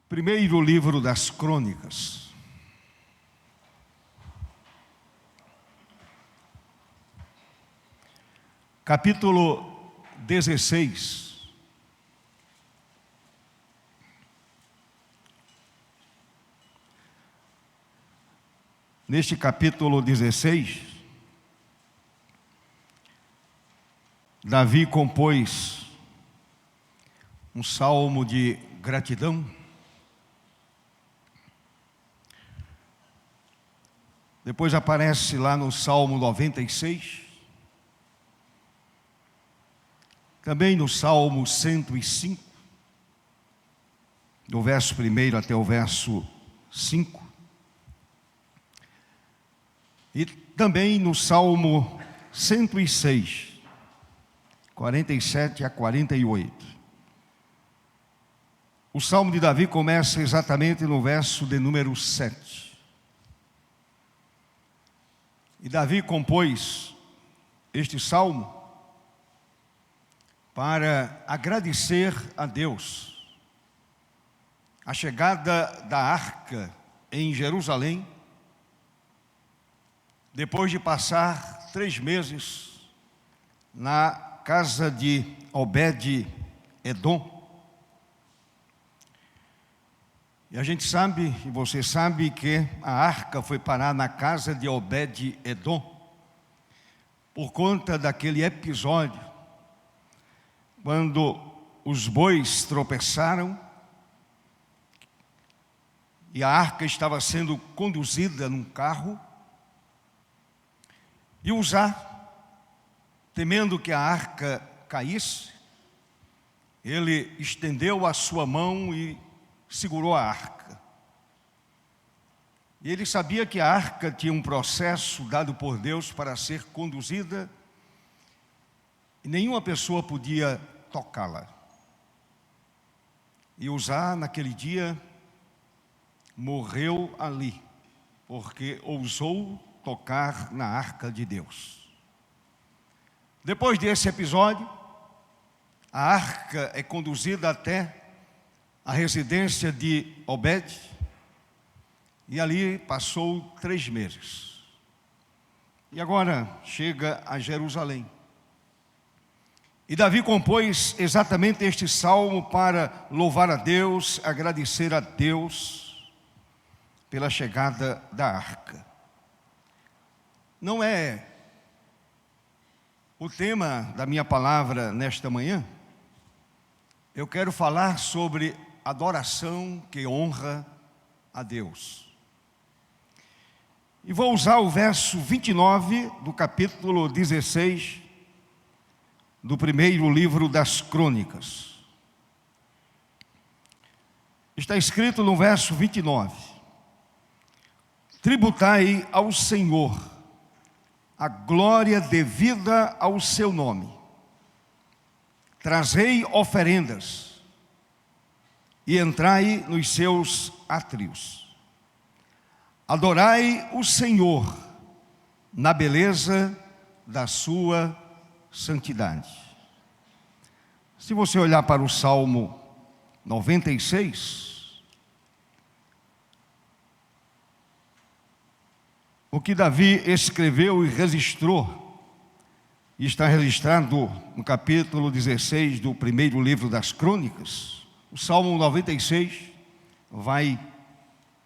Primeiro livro das Crônicas. Capítulo 16. Neste capítulo 16, Davi compôs um salmo de gratidão. Depois aparece lá no Salmo 96, também no Salmo 105, do verso 1 até o verso 5, e também no Salmo 106, 47 a 48. O Salmo de Davi começa exatamente no verso de número 7. E Davi compôs este salmo para agradecer a Deus a chegada da arca em Jerusalém, depois de passar 3 meses na casa de Obed-Edom. E a gente sabe, e você sabe, que a arca foi parar na casa de Obed-Edom por conta daquele episódio quando os bois tropeçaram e a arca estava sendo conduzida num carro, e Uzá, temendo que a arca caísse, ele estendeu a sua mão e segurou a arca. E ele sabia que a arca tinha um processo dado por Deus para ser conduzida, e nenhuma pessoa podia tocá-la. E Uzá, naquele dia, morreu ali, porque ousou tocar na arca de Deus. Depois desse episódio, a arca é conduzida até a residência de Obed, e ali passou 3 meses. E agora chega a Jerusalém. E Davi compôs exatamente este salmo para louvar a Deus, agradecer a Deus pela chegada da arca. Não é o tema da minha palavra nesta manhã. Eu quero falar sobre adoração que honra a Deus. E vou usar o verso 29 do capítulo 16 do primeiro livro das Crônicas. Está escrito no verso 29: tributai ao Senhor a glória devida ao seu nome, trazei oferendas e entrai nos seus átrios. Adorai o Senhor na beleza da sua santidade. Se você olhar para o Salmo 96, o que Davi escreveu e registrou, e está registrado no capítulo 16 do primeiro livro das Crônicas, o Salmo 96 vai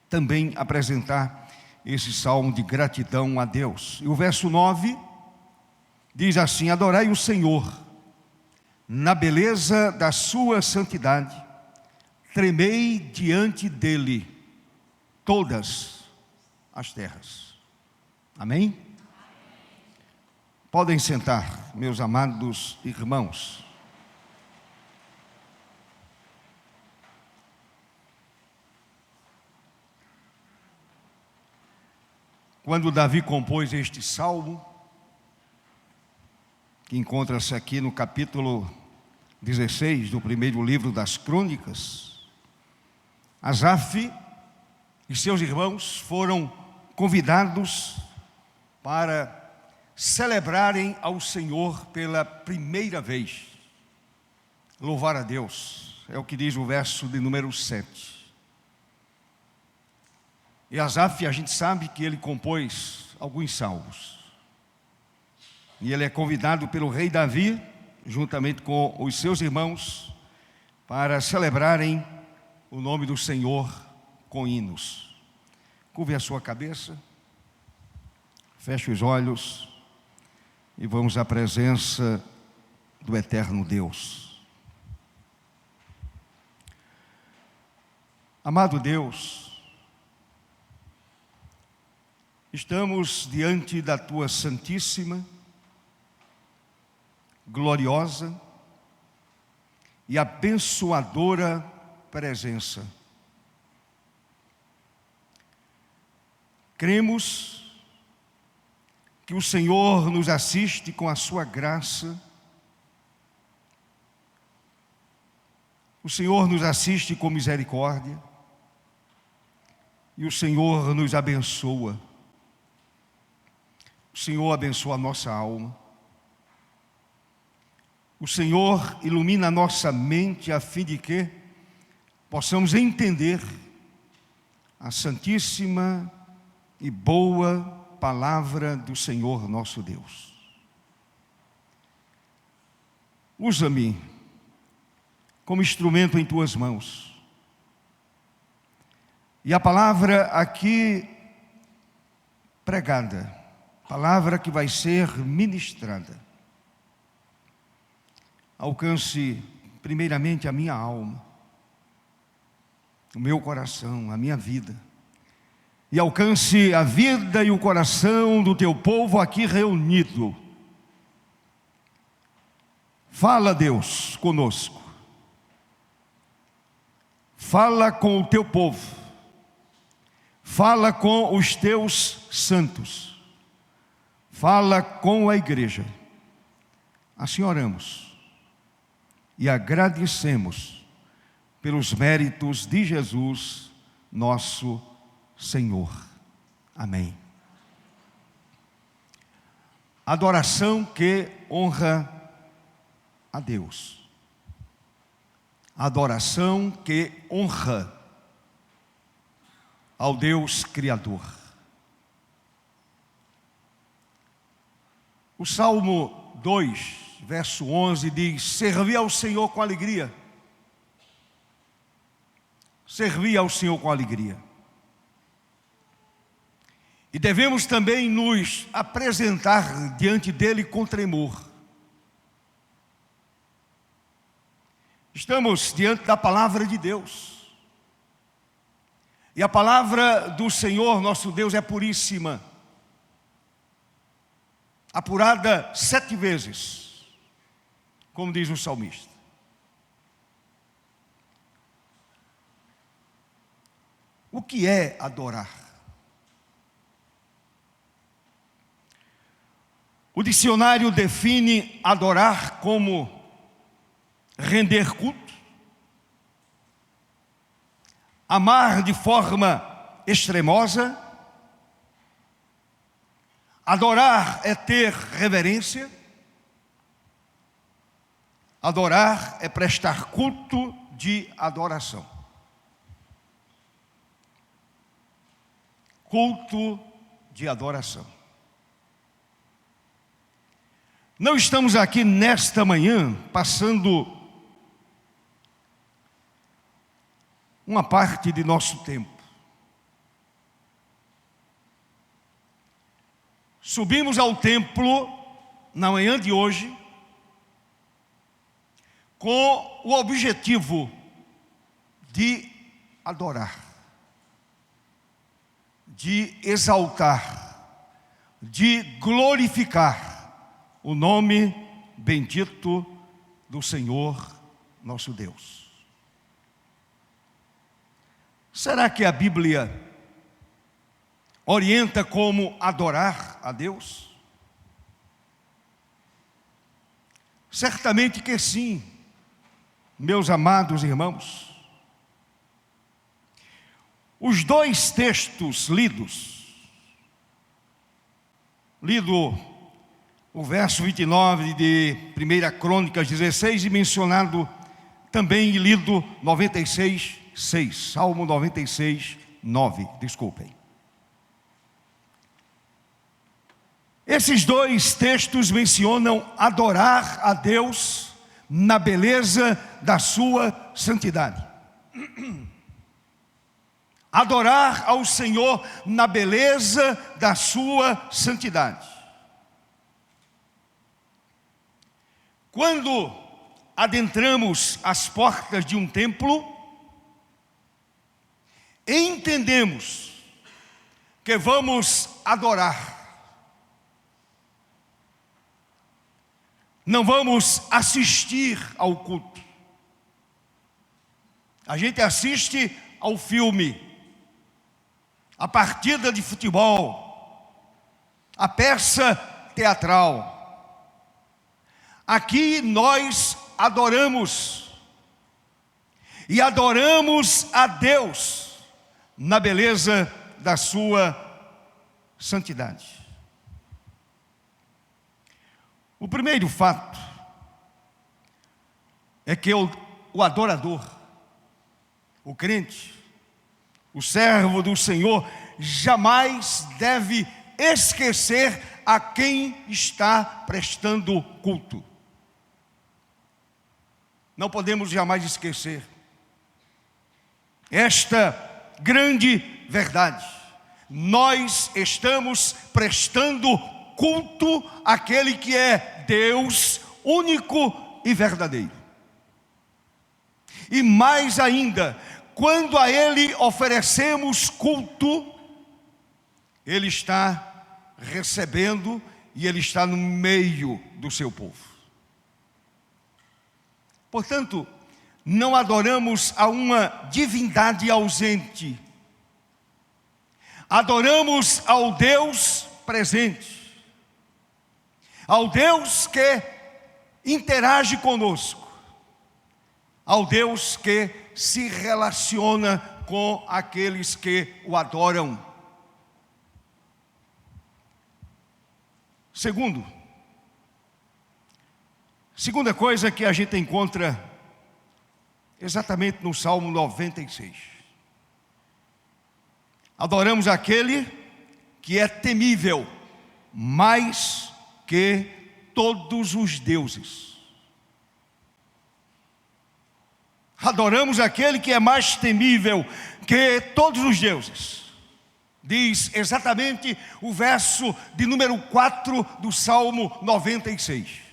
também apresentar esse salmo de gratidão a Deus. E o verso 9 diz assim: adorai o Senhor na beleza da sua santidade, tremei diante dele todas as terras. Amém? Podem sentar, meus amados irmãos. Quando Davi compôs este salmo, que encontra-se aqui no capítulo 16 do primeiro livro das Crônicas, Asaf e seus irmãos foram convidados para celebrarem ao Senhor pela primeira vez. Louvar a Deus, é o que diz o verso de número 7. E Asaf, a gente sabe que ele compôs alguns salmos. E ele é convidado pelo rei Davi, juntamente com os seus irmãos, para celebrarem o nome do Senhor com hinos. Curve a sua cabeça, feche os olhos e vamos à presença do eterno Deus. Amado Deus, estamos diante da Tua santíssima, gloriosa e abençoadora presença. Cremos que o Senhor nos assiste com a sua graça, o Senhor nos assiste com misericórdia e o Senhor nos abençoa. O Senhor abençoa a nossa alma. O Senhor ilumina a nossa mente a fim de que possamos entender a santíssima e boa palavra do Senhor nosso Deus. Usa-me como instrumento em Tuas mãos. E a palavra aqui pregada, palavra que vai ser ministrada, alcance primeiramente a minha alma, o meu coração, a minha vida, e alcance a vida e o coração do Teu povo aqui reunido. Fala, Deus, conosco. Fala com o Teu povo. Fala com os Teus santos. Fala com a igreja. Assim oramos e agradecemos pelos méritos de Jesus, nosso Senhor. Amém. Adoração que honra a Deus. Adoração que honra ao Deus Criador. O Salmo 2, verso 11 diz: servi ao Senhor com alegria. Servi ao Senhor com alegria. E devemos também nos apresentar diante dEle com tremor. Estamos diante da palavra de Deus. E a palavra do Senhor nosso Deus é puríssima, apurada 7 vezes, como diz o salmista. O que é adorar? O dicionário define adorar como render culto, amar de forma extremosa. Adorar é ter reverência. Adorar é prestar culto de adoração. Culto de adoração. Não estamos aqui nesta manhã passando uma parte de nosso tempo. Subimos ao templo na manhã de hoje com o objetivo de adorar, de exaltar, de glorificar o nome bendito do Senhor nosso Deus. Será que a Bíblia orienta como adorar a Deus? Certamente que sim, meus amados irmãos. Os 2 textos lido o verso 29 de 1 Crônicas 16 e mencionado também lido 96, 6, Salmo 96, 9, desculpem. Esses dois textos mencionam adorar a Deus na beleza da sua santidade. Adorar ao Senhor na beleza da sua santidade. Quando adentramos as portas de um templo, entendemos que vamos adorar. Não vamos assistir ao culto. A gente assiste ao filme, a partida de futebol, a peça teatral. Aqui nós adoramos, e adoramos a Deus na beleza da sua santidade. O primeiro fato é que o adorador, o crente, o servo do Senhor, jamais deve esquecer a quem está prestando culto. Não podemos jamais esquecer esta grande verdade. Nós estamos prestando culto àquele que é Deus único e verdadeiro. E mais ainda, quando a Ele oferecemos culto, Ele está recebendo e Ele está no meio do seu povo. Portanto, não adoramos a uma divindade ausente. Adoramos ao Deus presente. Ao Deus que interage conosco. Ao Deus que se relaciona com aqueles que o adoram. Segunda coisa que a gente encontra exatamente no Salmo 96. Adoramos aquele que é temível mais que todos os deuses. Adoramos aquele que é mais temível que todos os deuses. Diz exatamente o verso de número 4 do Salmo 96.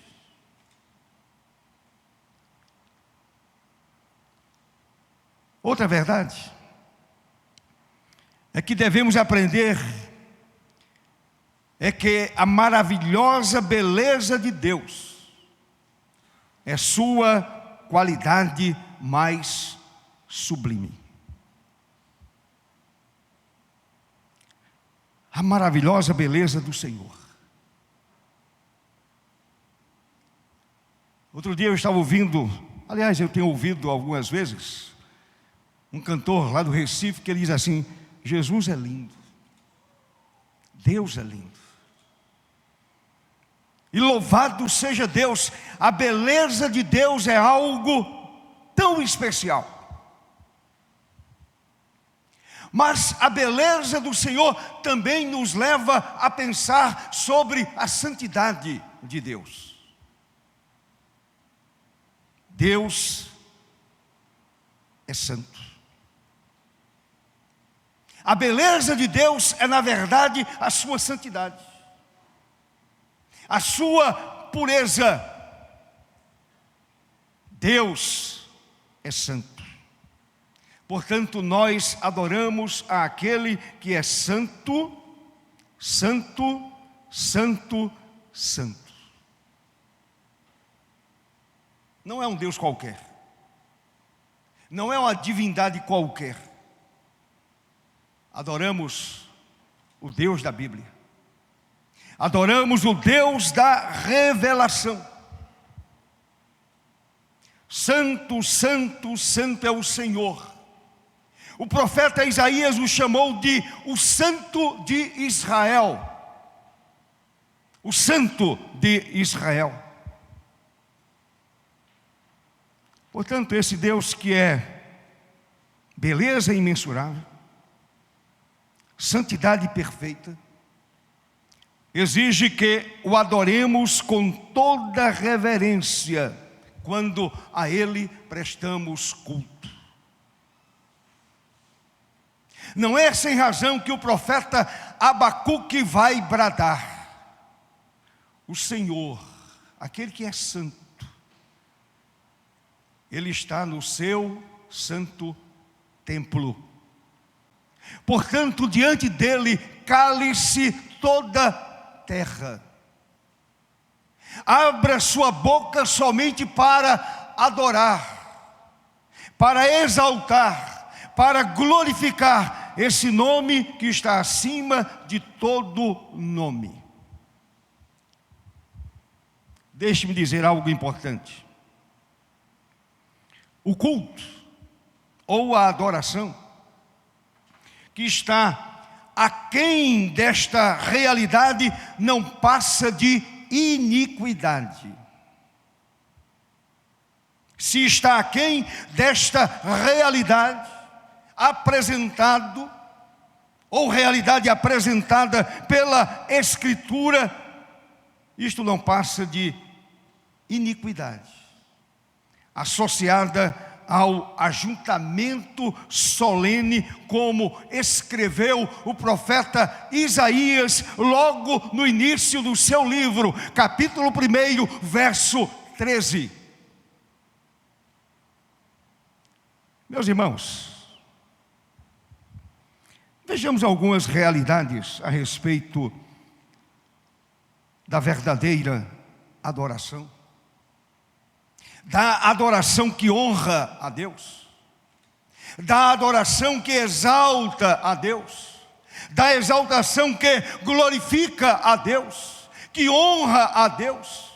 Outra verdade é que devemos aprender é que a maravilhosa beleza de Deus é sua qualidade mais sublime. A maravilhosa beleza do Senhor. Outro dia eu estava ouvindo, aliás, eu tenho ouvido algumas vezes, um cantor lá do Recife que ele diz assim: Jesus é lindo, Deus é lindo. E louvado seja Deus, a beleza de Deus é algo tão especial. Mas a beleza do Senhor também nos leva a pensar sobre a santidade de Deus. Deus é santo. A beleza de Deus é, na verdade, a sua santidade, a sua pureza. Deus é santo. Portanto, nós adoramos àquele que é santo, santo, santo, santo. Não é um Deus qualquer. Não é uma divindade qualquer. Adoramos o Deus da Bíblia. Adoramos o Deus da revelação. Santo, santo, santo é o Senhor. O profeta Isaías o chamou de o Santo de Israel. O Santo de Israel. Portanto, esse Deus que é beleza imensurável, santidade perfeita, exige que o adoremos com toda reverência quando a Ele prestamos culto. Não é sem razão que o profeta Abacuque vai bradar: o Senhor, aquele que é santo, Ele está no seu santo templo. Portanto, diante dele cale-se toda terra. Abra sua boca somente para adorar, para exaltar, para glorificar esse nome que está acima de todo nome. Deixe-me dizer algo importante. O culto ou a adoração que está aquém desta realidade não passa de iniquidade. Se está aquém desta realidade apresentado, ou realidade apresentada pela Escritura, isto não passa de iniquidade, associada ao ajuntamento solene, como escreveu o profeta Isaías logo no início do seu livro, capítulo 1, verso 13. Meus irmãos, vejamos algumas realidades a respeito da verdadeira adoração, da adoração que honra a Deus, da adoração que exalta a Deus, da exaltação que glorifica a Deus, que honra a Deus.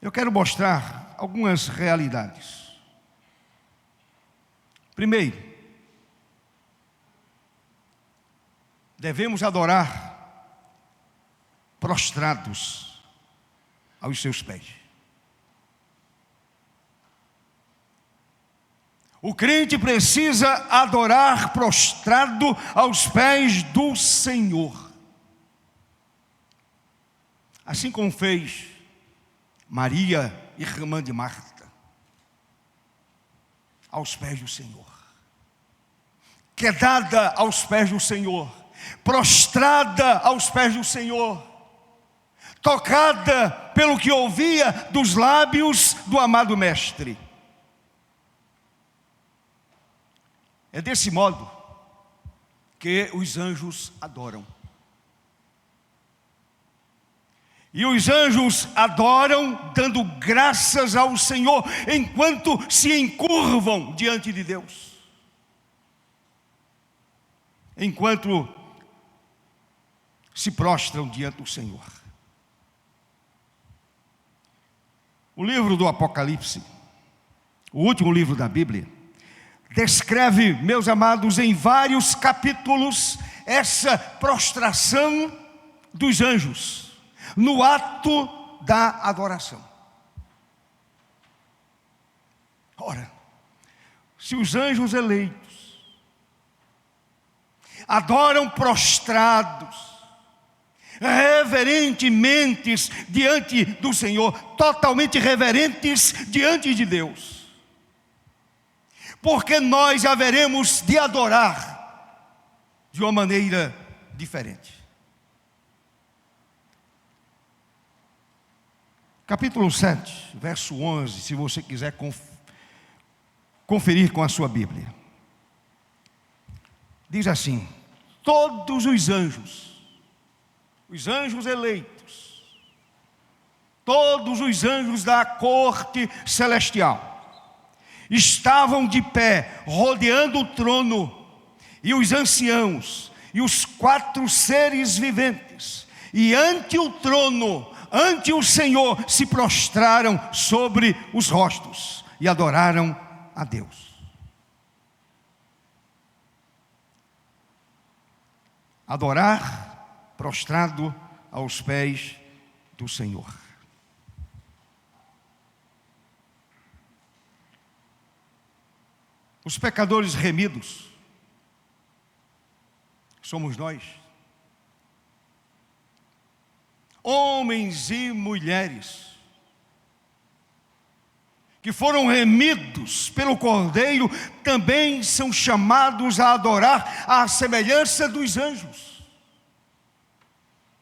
Eu quero mostrar algumas realidades. Primeiro, devemos adorar prostrados aos seus pés. O crente precisa adorar prostrado aos pés do Senhor, assim como fez Maria, irmã de Marta, aos pés do Senhor, quedada aos pés do Senhor, prostrada aos pés do Senhor, tocada pelo que ouvia dos lábios do amado Mestre. É desse modo que os anjos adoram. E os anjos adoram dando graças ao Senhor, enquanto se encurvam diante de Deus, enquanto se prostram diante do Senhor. O livro do Apocalipse, o último livro da Bíblia, descreve, meus amados, em vários capítulos, essa prostração dos anjos, no ato da adoração. Ora, se os anjos eleitos adoram prostrados, reverentemente diante do Senhor, totalmente reverentes diante de Deus, porque nós haveremos de adorar de uma maneira diferente. Capítulo 7, verso 11, se você quiser conferir com a sua Bíblia. Diz assim: todos os anjos eleitos, todos os anjos da corte celestial, estavam de pé, rodeando o trono, e os anciãos, e os 4 seres viventes, e ante o trono, ante o Senhor, se prostraram sobre os rostos, e adoraram a Deus. Adorar prostrado aos pés do Senhor. Os pecadores remidos somos nós. Homens e mulheres que foram remidos pelo Cordeiro também são chamados a adorar à semelhança dos anjos.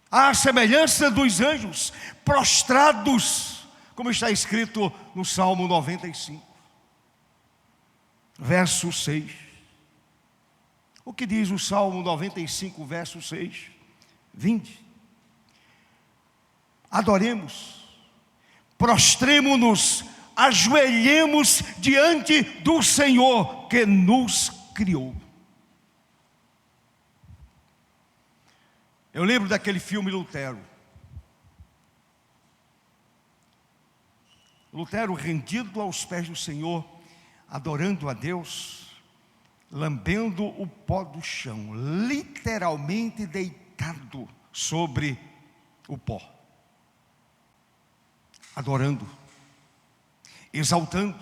À semelhança dos anjos, prostrados, como está escrito no Salmo 95, verso 6. O que diz o Salmo 95, verso 6? Vinde, adoremos, prostremo-nos, ajoelhemos diante do Senhor que nos criou. Eu lembro daquele filme Lutero. Lutero rendido aos pés do Senhor, adorando a Deus, lambendo o pó do chão, literalmente deitado sobre o pó, adorando, exaltando,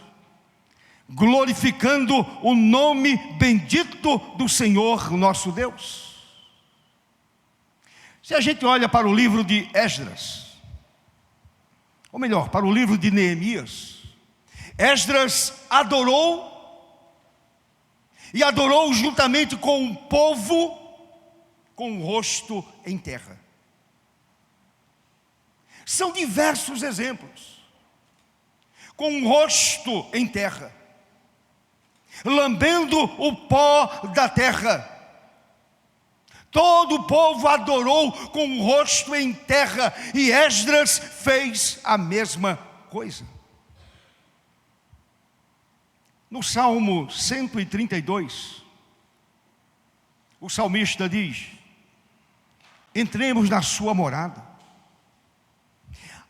glorificando o nome bendito do Senhor, nosso Deus. Se a gente olha para o livro de Esdras, ou melhor, para o livro de Neemias, Esdras adorou, e adorou juntamente com o povo, com o rosto em terra. São diversos exemplos. Com o rosto em terra, lambendo o pó da terra. Todo o povo adorou com o rosto em terra, e Esdras fez a mesma coisa. No Salmo 132, o salmista diz: entremos na sua morada,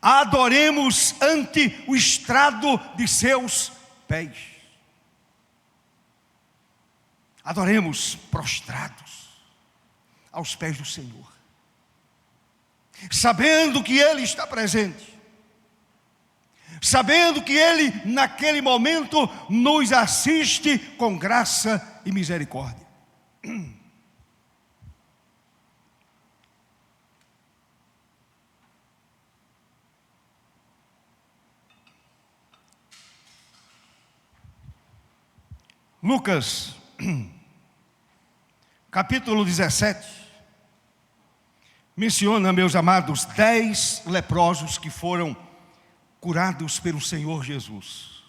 adoremos ante o estrado de seus pés. Adoremos prostrados aos pés do Senhor, sabendo que Ele está presente, sabendo que Ele naquele momento nos assiste com graça e misericórdia. Lucas, capítulo 17, menciona, meus amados, 10 leprosos que foram curados pelo Senhor Jesus.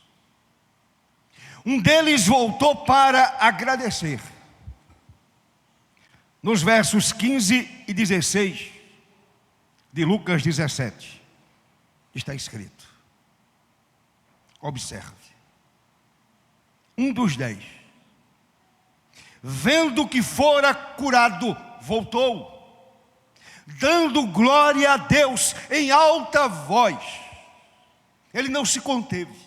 Um deles voltou para agradecer. Nos versos 15 e 16 de Lucas 17, está escrito, observe. Um dos 10, vendo que fora curado, voltou, dando glória a Deus em alta voz. Ele não se conteve,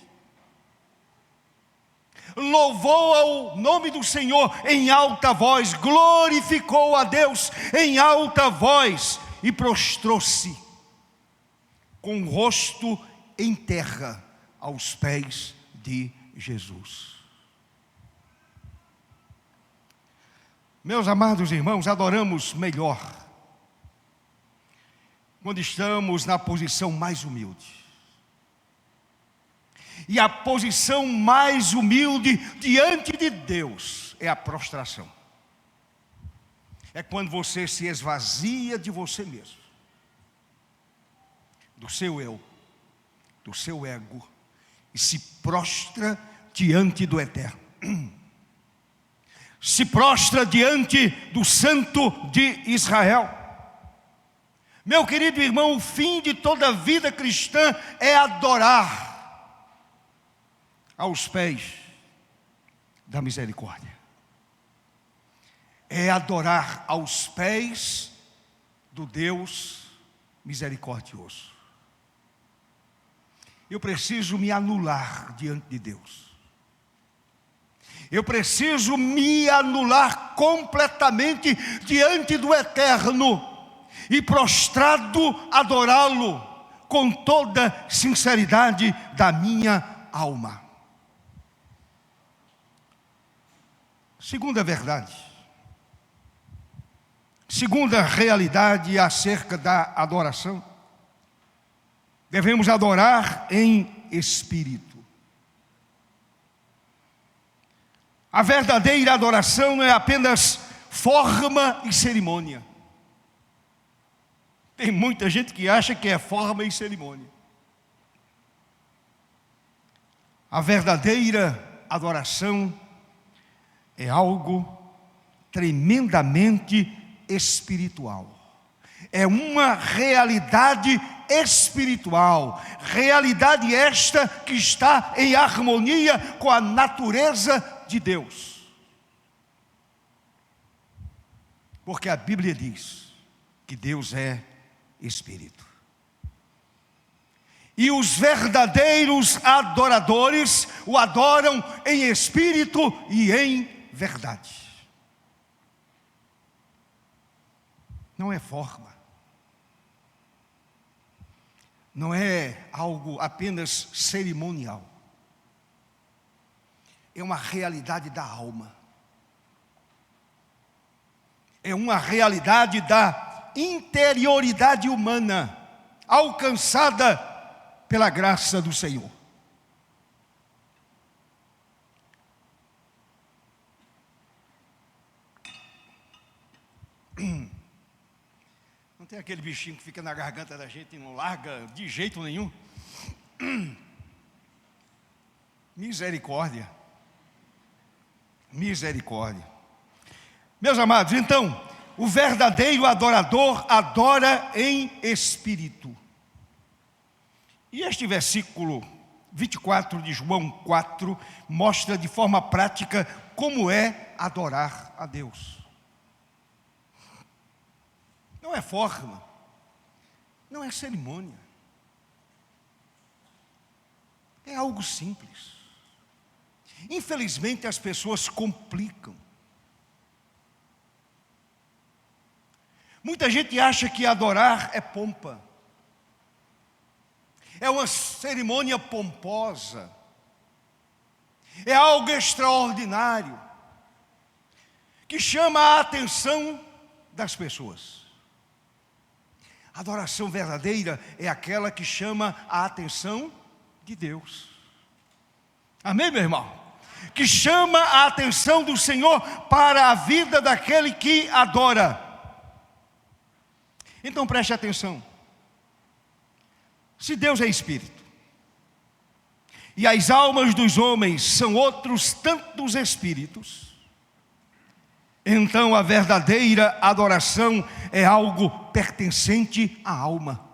louvou ao nome do Senhor em alta voz, glorificou a Deus em alta voz e prostrou-se com o rosto em terra aos pés de Jesus. Meus amados irmãos, adoramos melhor quando estamos na posição mais humilde. E a posição mais humilde diante de Deus é a prostração. É quando você se esvazia de você mesmo, do seu eu, do seu ego, e se prostra diante do Eterno. Se prostra diante do Santo de Israel. Meu querido irmão, o fim de toda vida cristã é adorar aos pés da misericórdia. É adorar aos pés do Deus misericordioso. Eu preciso me anular diante de Deus. Eu preciso me anular completamente diante do Eterno e prostrado adorá-lo com toda sinceridade da minha alma. Segunda verdade, Segunda realidade acerca da adoração: devemos adorar em espírito. A verdadeira adoração não é apenas forma e cerimônia. Tem muita gente que acha que é forma e cerimônia. A verdadeira adoração é algo tremendamente espiritual. É uma realidade espiritual, realidade esta que está em harmonia com a natureza de Deus. Porque a Bíblia diz que Deus é Espírito. E os verdadeiros adoradores o adoram em espírito e em verdade. Não é forma. Não é algo apenas cerimonial. É uma realidade da alma. É uma realidade da interioridade humana, alcançada pela graça do Senhor. Não tem aquele bichinho que fica na garganta da gente e não larga de jeito nenhum? Misericórdia. Misericórdia. Meus amados, então, o verdadeiro adorador adora em espírito. E este versículo 24 de João 4 mostra de forma prática como é adorar a Deus. Não é forma, não é cerimônia. É algo simples. Infelizmente as pessoas complicam. Muita gente acha que adorar é pompa. É uma cerimônia pomposa. É algo extraordinário, que chama a atenção das pessoas. A adoração verdadeira é aquela que chama a atenção de Deus. Amém, meu irmão? Que chama a atenção do Senhor para a vida daquele que adora. Então preste atenção. Se Deus é Espírito, e as almas dos homens são outros tantos espíritos, então a verdadeira adoração é algo pertencente à alma.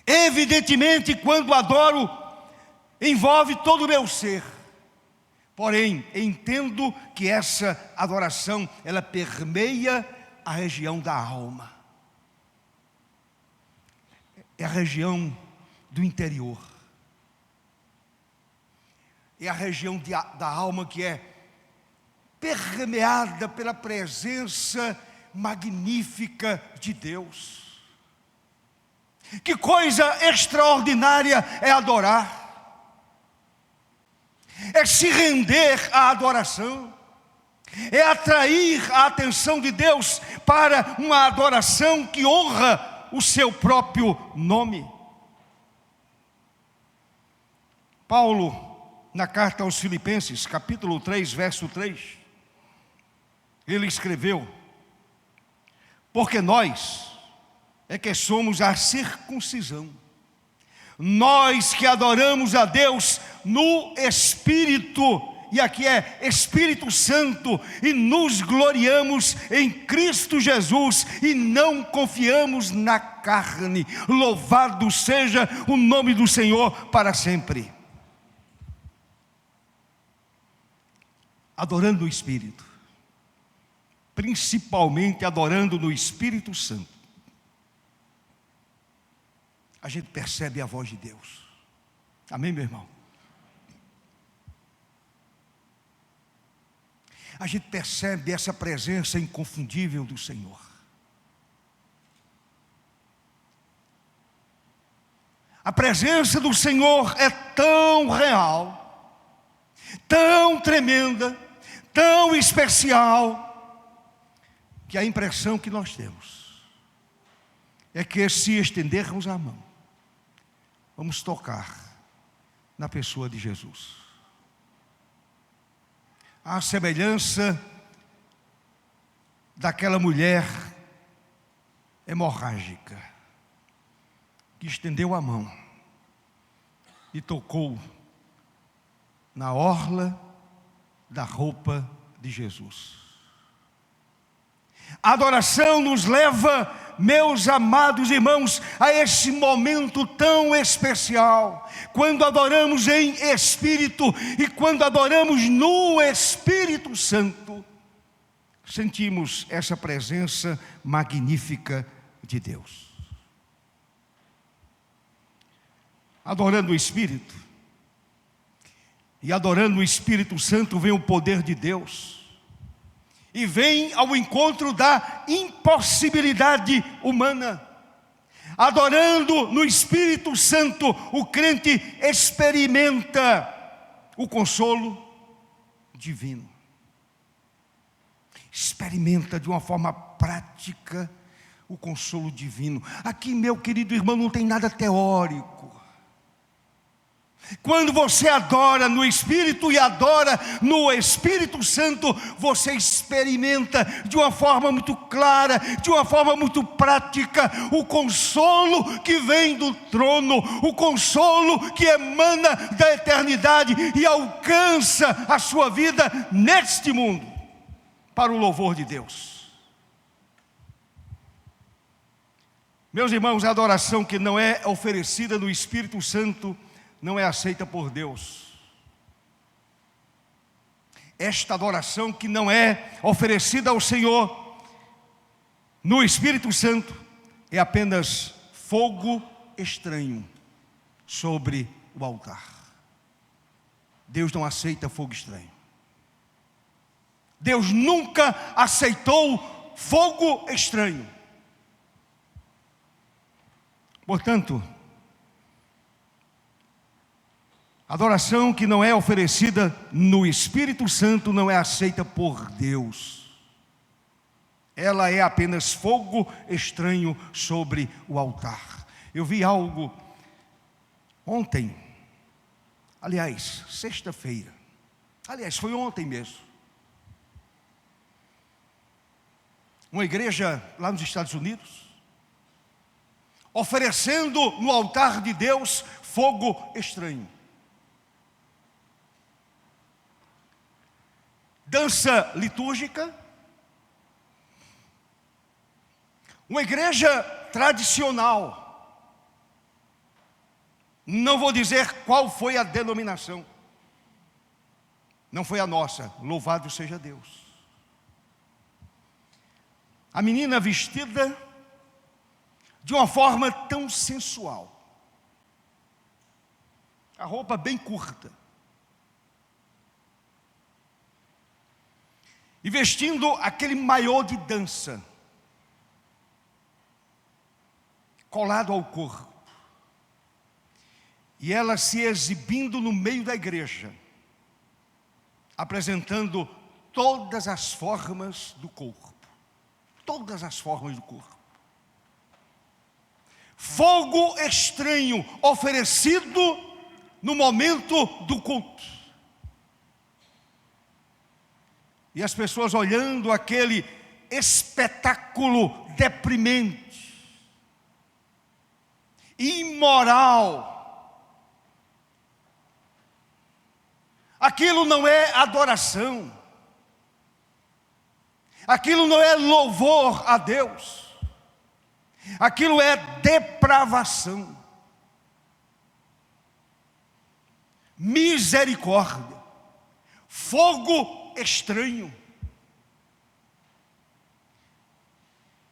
Evidentemente, quando adoro, envolve todo o meu ser. Porém, entendo que essa adoração, ela permeia a região da alma. É a região do interior. É a região da alma que é permeada pela presença magnífica de Deus. Que coisa extraordinária é adorar. É se render à adoração. É atrair a atenção de Deus para uma adoração que honra o seu próprio nome. Paulo, na carta aos Filipenses, capítulo 3, verso 3, ele escreveu: porque nós é que somos a circuncisão, nós que adoramos a Deus no Espírito, e aqui é Espírito Santo, e nos gloriamos em Cristo Jesus, e não confiamos na carne. Louvado seja o nome do Senhor para sempre. Adorando o Espírito, principalmente adorando no Espírito Santo, a gente percebe a voz de Deus. Amém, meu irmão? A gente percebe essa presença inconfundível do Senhor. A presença do Senhor é tão real, tão tremenda, tão especial, que a impressão que nós temos é que se estendermos a mão, vamos tocar na pessoa de Jesus. A semelhança daquela mulher hemorrágica que estendeu a mão e tocou na orla da roupa de Jesus. A adoração nos leva, meus amados irmãos, a esse momento tão especial, quando adoramos em Espírito e quando adoramos no Espírito Santo, sentimos essa presença magnífica de Deus. Adorando o Espírito e adorando o Espírito Santo, vem o poder de Deus e vem ao encontro da impossibilidade humana. Adorando no Espírito Santo, o crente experimenta o consolo divino. Experimenta de uma forma prática o consolo divino. Aqui, meu querido irmão, não tem nada teórico. Quando você adora no Espírito e adora no Espírito Santo, você experimenta de uma forma muito clara, de uma forma muito prática, o consolo que vem do trono, o consolo que emana da eternidade e alcança a sua vida neste mundo, para o louvor de Deus. Meus irmãos, a adoração que não é oferecida no Espírito Santo não é aceita por Deus. Esta adoração que não é oferecida ao Senhor no Espírito Santo é apenas fogo estranho sobre o altar. Deus não aceita fogo estranho. Deus nunca aceitou fogo estranho. Portanto, adoração que não é oferecida no Espírito Santo não é aceita por Deus. Ela é apenas fogo estranho sobre o altar. Eu vi algo ontem, aliás, sexta-feira. Aliás, foi ontem mesmo. Uma igreja lá nos Estados Unidos, oferecendo no altar de Deus fogo estranho. Dança litúrgica, uma igreja tradicional, não vou dizer qual foi a denominação, não foi a nossa, louvado seja Deus. A menina vestida de uma forma tão sensual, a roupa bem curta, e vestindo aquele maiô de dança, colado ao corpo, e ela se exibindo no meio da igreja, apresentando todas as formas do corpo, todas as formas do corpo. Fogo estranho oferecido no momento do culto. E as pessoas olhando aquele espetáculo deprimente, imoral. Aquilo não é adoração. Aquilo não é louvor a Deus. Aquilo é depravação. Misericórdia. Fogo estranho.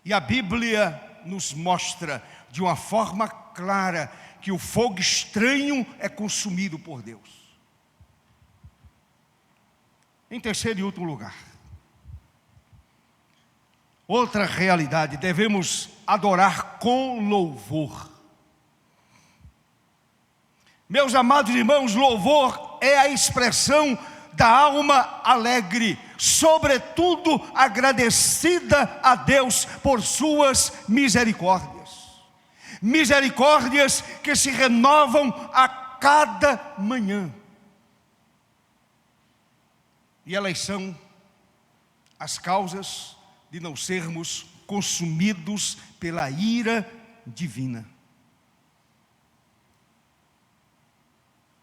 E a Bíblia nos mostra de uma forma clara que o fogo estranho é consumido por Deus. Em terceiro e último lugar, outra realidade, devemos adorar com louvor. Meus amados irmãos, louvor é a expressão da alma alegre, sobretudo agradecida a Deus por suas misericórdias. Misericórdias que se renovam a cada manhã. E elas são as causas de não sermos consumidos pela ira divina.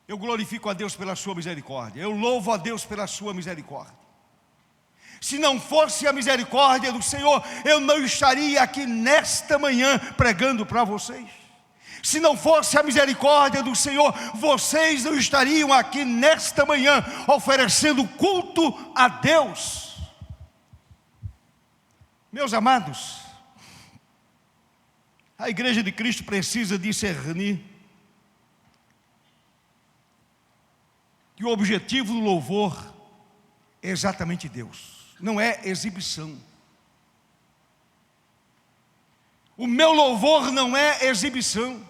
Eu glorifico a Deus pela sua misericórdia. Eu louvo a Deus pela sua misericórdia. Se não fosse a misericórdia do Senhor, eu não estaria aqui nesta manhã pregando para vocês. Se não fosse a misericórdia do Senhor, vocês não estariam aqui nesta manhã oferecendo culto a Deus. Meus amados, a igreja de Cristo precisa discernir que o objetivo do louvor é exatamente Deus, não é exibição. O meu louvor não é exibição.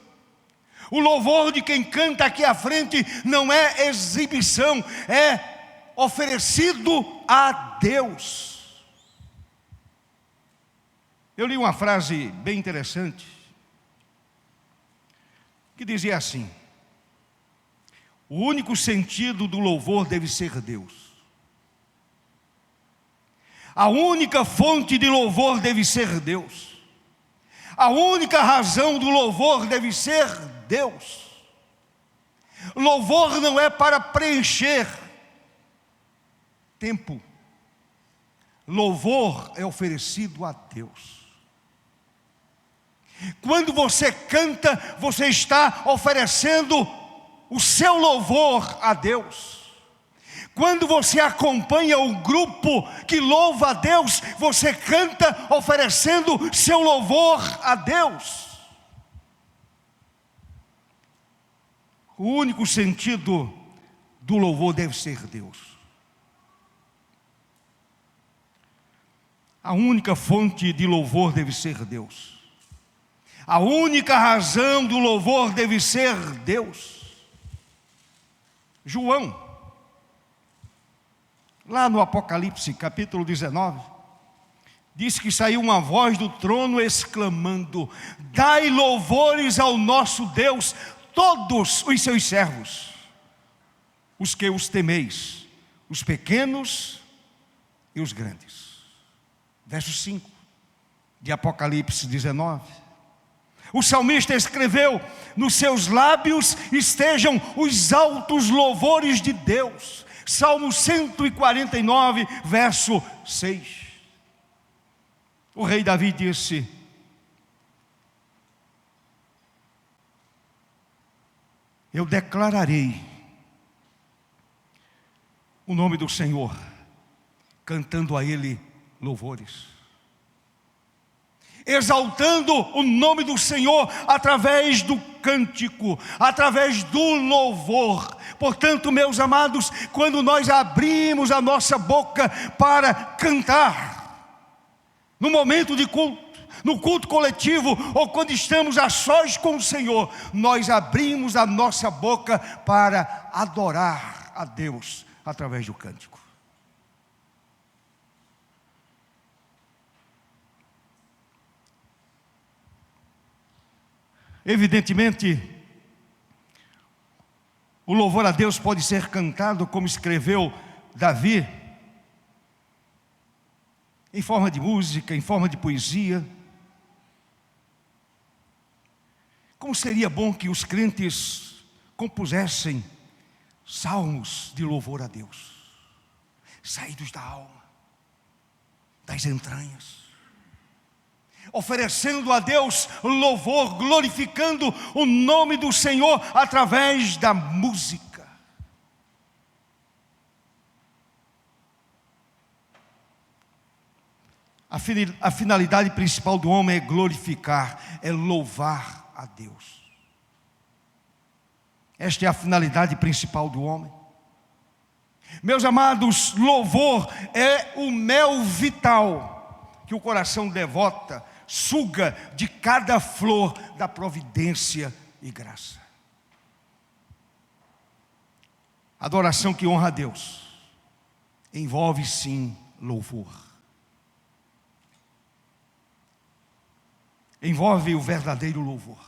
O louvor de quem canta aqui à frente não é exibição, é oferecido a Deus. Eu li uma frase bem interessante, que dizia assim: o único sentido do louvor deve ser Deus. A única fonte de louvor deve ser Deus. A única razão do louvor deve ser Deus. Louvor não é para preencher tempo. Louvor é oferecido a Deus. Quando você canta, você está oferecendo o seu louvor a Deus. Quando você acompanha o grupo que louva a Deus, você canta oferecendo seu louvor a Deus. O único sentido do louvor deve ser Deus. A única fonte de louvor deve ser Deus. A única razão do louvor deve ser Deus. João, lá no Apocalipse, capítulo 19, diz que saiu uma voz do trono exclamando: dai louvores ao nosso Deus, todos os seus servos, os que os temeis, os pequenos e os grandes. Verso 5 de Apocalipse 19. O salmista escreveu: nos seus lábios estejam os altos louvores de Deus. Salmo 149, verso 6. O rei Davi disse: eu declararei o nome do Senhor, cantando a Ele louvores, exaltando o nome do Senhor através do cântico, através do louvor. Portanto, meus amados, quando nós abrimos a nossa boca para cantar, no momento de culto, no culto coletivo, ou quando estamos a sós com o Senhor, nós abrimos a nossa boca para adorar a Deus através do cântico. Evidentemente, o louvor a Deus pode ser cantado, como escreveu Davi, em forma de música, em forma de poesia. Como seria bom que os crentes compusessem salmos de louvor a Deus, saídos da alma, das entranhas, oferecendo a Deus louvor, glorificando o nome do Senhor através da música. A finalidade principal do homem é glorificar, é louvar a Deus. Esta é a finalidade principal do homem. Meus amados, louvor é o mel vital que o coração devota, suga de cada flor da providência e graça. Adoração que honra a Deus envolve sim louvor. Envolve o verdadeiro louvor.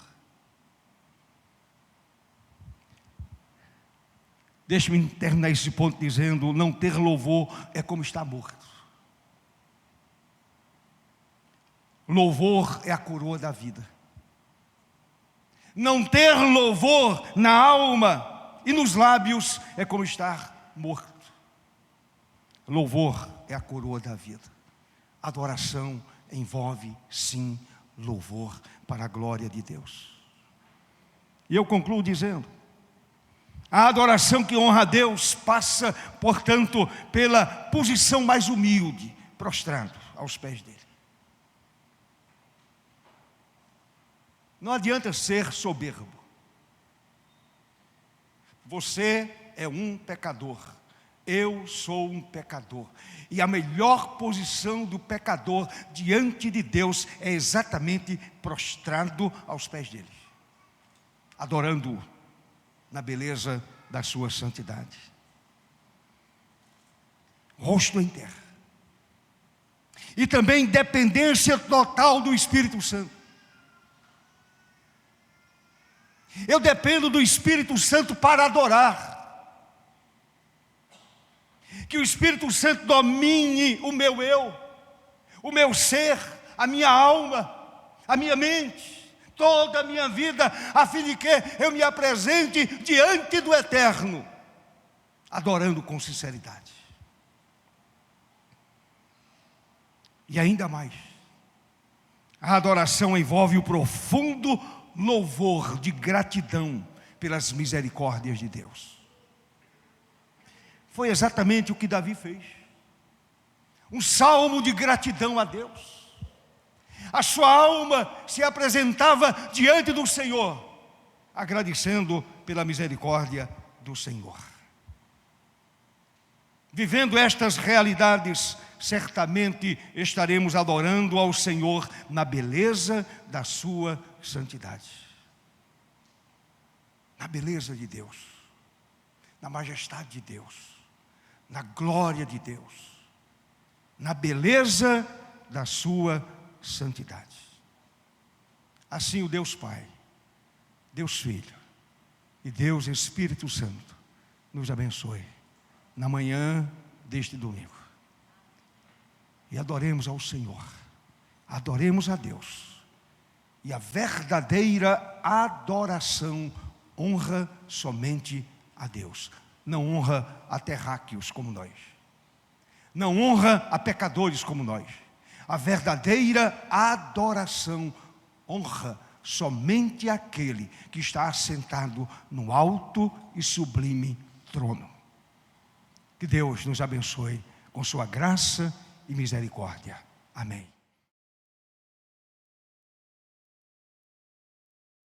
Deixe-me terminar esse ponto dizendo: não ter louvor é como estar morto. Louvor é a coroa da vida. Não ter louvor na alma e nos lábios é como estar morto. Louvor é a coroa da vida. Adoração envolve sim louvor para a glória de Deus. E eu concluo dizendo: a adoração que honra a Deus passa, portanto, pela posição mais humilde, prostrado aos pés dele. Não adianta ser soberbo. Você é um pecador. Eu sou um pecador. E a melhor posição do pecador diante de Deus é exatamente prostrado aos pés dele, adorando-o na beleza da sua santidade. Rosto em terra. E também dependência total do Espírito Santo. Eu dependo do Espírito Santo para adorar. Que o Espírito Santo domine o meu eu, o meu ser, a minha alma, a minha mente, toda a minha vida, a fim de que eu me apresente diante do Eterno, adorando com sinceridade. E ainda mais, a adoração envolve o profundo louvor de gratidão pelas misericórdias de Deus. Foi exatamente o que Davi fez. Um salmo de gratidão a Deus. A sua alma se apresentava diante do Senhor, agradecendo pela misericórdia do Senhor. Vivendo estas realidades, certamente estaremos adorando ao Senhor na beleza da sua santidade. Na beleza de Deus, na majestade de Deus, na glória de Deus, na beleza da sua santidade. Assim o Deus Pai, Deus Filho e Deus Espírito Santo nos abençoe na manhã deste domingo. E adoremos ao Senhor, adoremos a Deus. E a verdadeira adoração honra somente a Deus. Não honra a terráqueos como nós. Não honra a pecadores como nós. A verdadeira adoração honra somente aquele que está assentado no alto e sublime trono. Que Deus nos abençoe com sua graça e misericórdia. Amém.